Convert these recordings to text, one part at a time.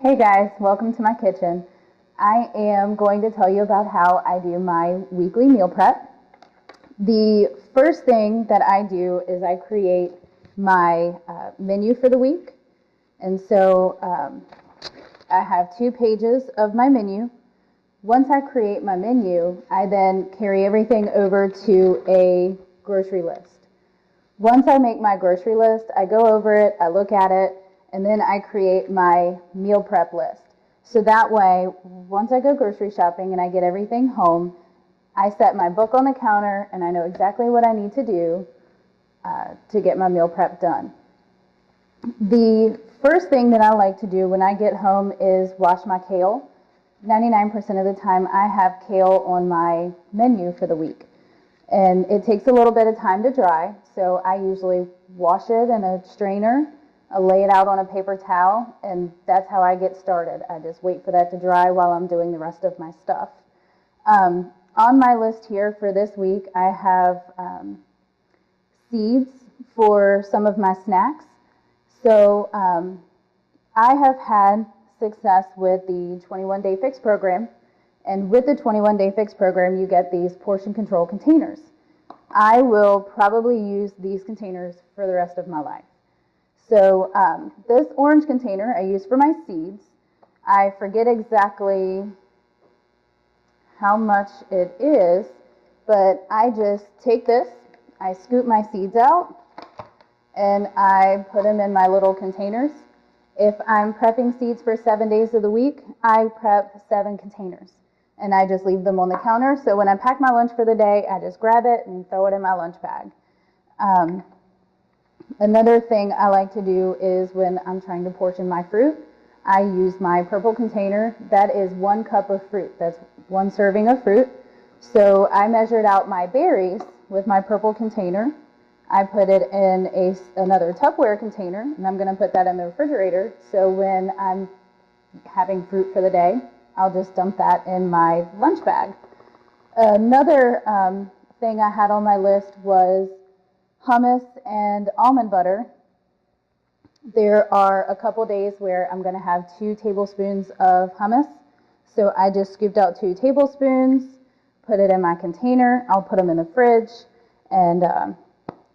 Hey guys, welcome to my kitchen. I am going to tell you about how I do my weekly meal prep. The first thing that I do is I create my menu for the week. And so I have 2 pages of my menu. Once I create my menu, I then carry everything over to a grocery list. Once I make my grocery list, I go over it, I look at it, and then I create my meal prep list. So that way, once I go grocery shopping and I get everything home, I set my book on the counter and I know exactly what I need to do to get my meal prep done. The first thing that I like to do when I get home is wash my kale. 99% of the time I have kale on my menu for the week. And it takes a little bit of time to dry, so I usually wash it in a strainer, I lay it out on a paper towel, and that's how I get started. I just wait for that to dry while I'm doing the rest of my stuff. On my list here for this week, I have seeds for some of my snacks. So I have had success with the 21-Day Fix program. And with the 21-Day Fix program, you get these portion control containers. I will probably use these containers for the rest of my life. So this orange container I use for my seeds. I forget exactly how much it is, but I just take this, I scoop my seeds out, and I put them in my little containers. If I'm prepping seeds for 7 days of the week, I prep 7 containers. And I just leave them on the counter. So when I pack my lunch for the day, I just grab it and throw it in my lunch bag. Another thing I like to do is when I'm trying to portion my fruit, I use my purple container. That is 1 cup of fruit. That's 1 serving of fruit. So I measured out my berries with my purple container. I put it in another Tupperware container, and I'm going to put that in the refrigerator. So when I'm having fruit for the day, I'll just dump that in my lunch bag. Another thing I had on my list was hummus and almond butter. There are a couple days where I'm going to have 2 tablespoons of hummus. So I just scooped out 2 tablespoons, put it in my container. I'll put them in the fridge. And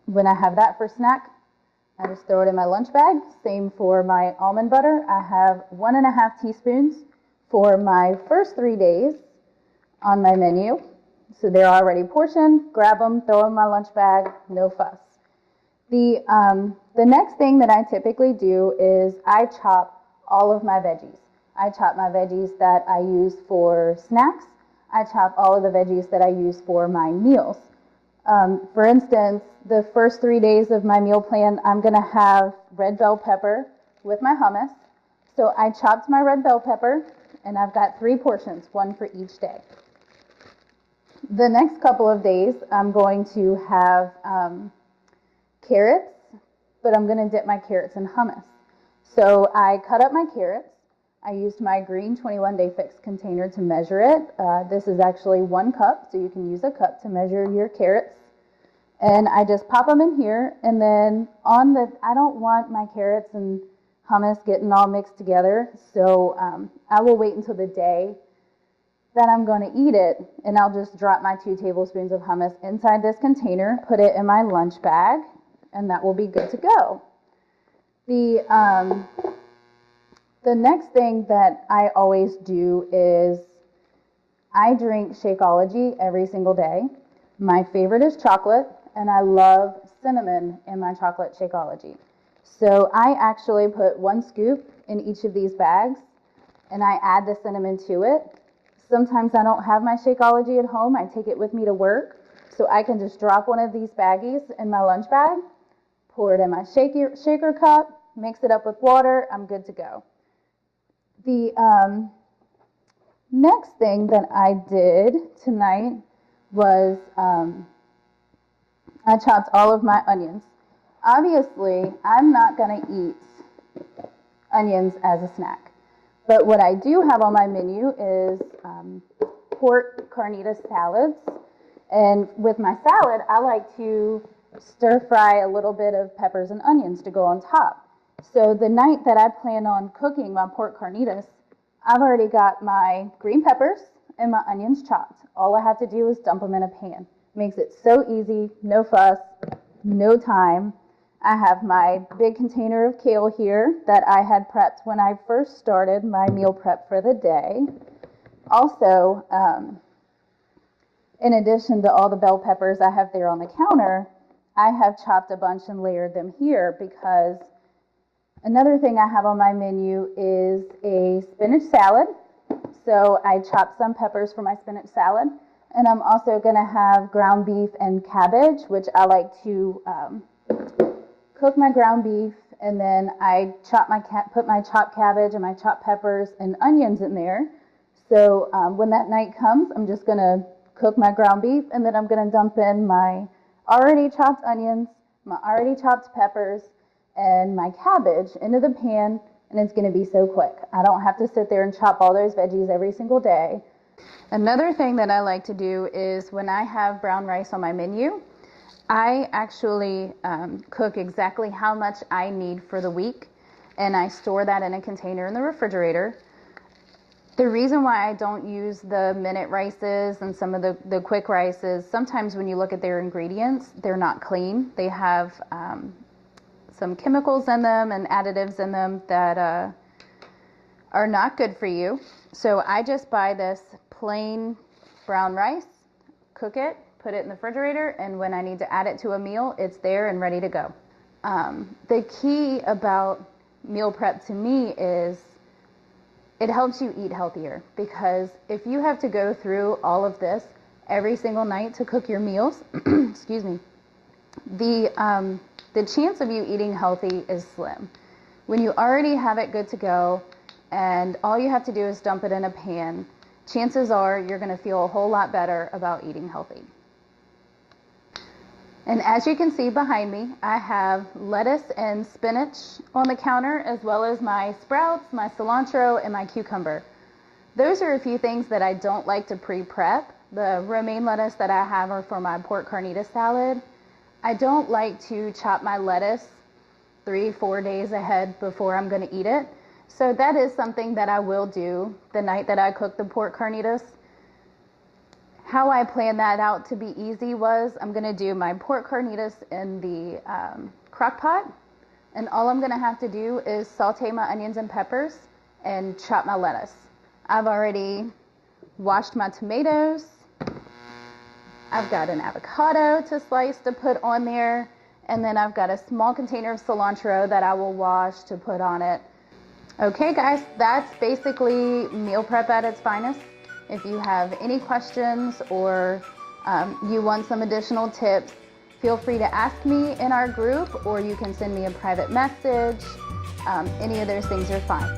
when I have that for snack, I just throw it in my lunch bag. Same for my almond butter. I have 1.5 teaspoons for my first 3 days on my menu. So they're already portioned. Grab them, throw them in my lunch bag, no fuss. The next thing that I typically do is I chop all of my veggies. I chop my veggies that I use for snacks. I chop all of the veggies that I use for my meals. For instance, the first 3 days of my meal plan, I'm going to have red bell pepper with my hummus. So I chopped my red bell pepper, and I've got 3 portions, 1 for each day. The next couple of days, I'm going to have carrots, but I'm going to dip my carrots in hummus. So I cut up my carrots. I used my green 21-Day Fix container to measure it. This is actually 1 cup, so you can use a cup to measure your carrots. And I just pop them in here, and then I don't want my carrots and hummus getting all mixed together, so I will wait until the day that I'm going to eat it, and I'll just drop my 2 tablespoons of hummus inside this container, put it in my lunch bag, and that will be good to go. The next thing that I always do is I drink Shakeology every single day. My favorite is chocolate, and I love cinnamon in my chocolate Shakeology. So I actually put 1 scoop in each of these bags, and I add the cinnamon to it. Sometimes I don't have my Shakeology at home. I take it with me to work, so I can just drop one of these baggies in my lunch bag, pour it in my shaker cup, mix it up with water, I'm good to go. The next thing that I did tonight was I chopped all of my onions. Obviously, I'm not going to eat onions as a snack. But what I do have on my menu is pork carnitas salads. And with my salad, I like to stir fry a little bit of peppers and onions to go on top. So the night that I plan on cooking my pork carnitas, I've already got my green peppers and my onions chopped. All I have to do is dump them in a pan. Makes it so easy, no fuss, no time. I have my big container of kale here that I had prepped when I first started my meal prep for the day. Also, in addition to all the bell peppers I have there on the counter, I have chopped a bunch and layered them here because another thing I have on my menu is a spinach salad. So I chopped some peppers for my spinach salad. And I'm also going to have ground beef and cabbage, which I like to cook my ground beef, and then I put my chopped cabbage and my chopped peppers and onions in there. So when that night comes, I'm just going to cook my ground beef, and then I'm going to dump in my already chopped onions, my already chopped peppers, and my cabbage into the pan, and it's going to be so quick. I don't have to sit there and chop all those veggies every single day. Another thing that I like to do is when I have brown rice on my menu, I actually cook exactly how much I need for the week, and I store that in a container in the refrigerator. The reason why I don't use the minute rices and some of the quick rices, sometimes when you look at their ingredients, they're not clean. They have some chemicals in them and additives in them that are not good for you. So I just buy this plain brown rice, cook it, put it in the refrigerator, and when I need to add it to a meal, it's there and ready to go. The key about meal prep to me is it helps you eat healthier, because if you have to go through all of this every single night to cook your meals, excuse me, the chance of you eating healthy is slim. When you already have it good to go and all you have to do is dump it in a pan, chances are you're going to feel a whole lot better about eating healthy. And as you can see behind me, I have lettuce and spinach on the counter, as well as my sprouts, my cilantro, and my cucumber. Those are a few things that I don't like to pre-prep. The romaine lettuce that I have are for my pork carnitas salad. I don't like to chop my lettuce 3-4 days ahead before I'm going to eat it. So that is something that I will do the night that I cook the pork carnitas. How I planned that out to be easy was I'm going to do my pork carnitas in the crock pot, and all I'm going to have to do is saute my onions and peppers and chop my lettuce. I've already washed my tomatoes. I've got an avocado to slice to put on there, and then I've got a small container of cilantro that I will wash to put on it. Okay guys, that's basically meal prep at its finest. If you have any questions or you want some additional tips, feel free to ask me in our group, or you can send me a private message. Any of those things are fine.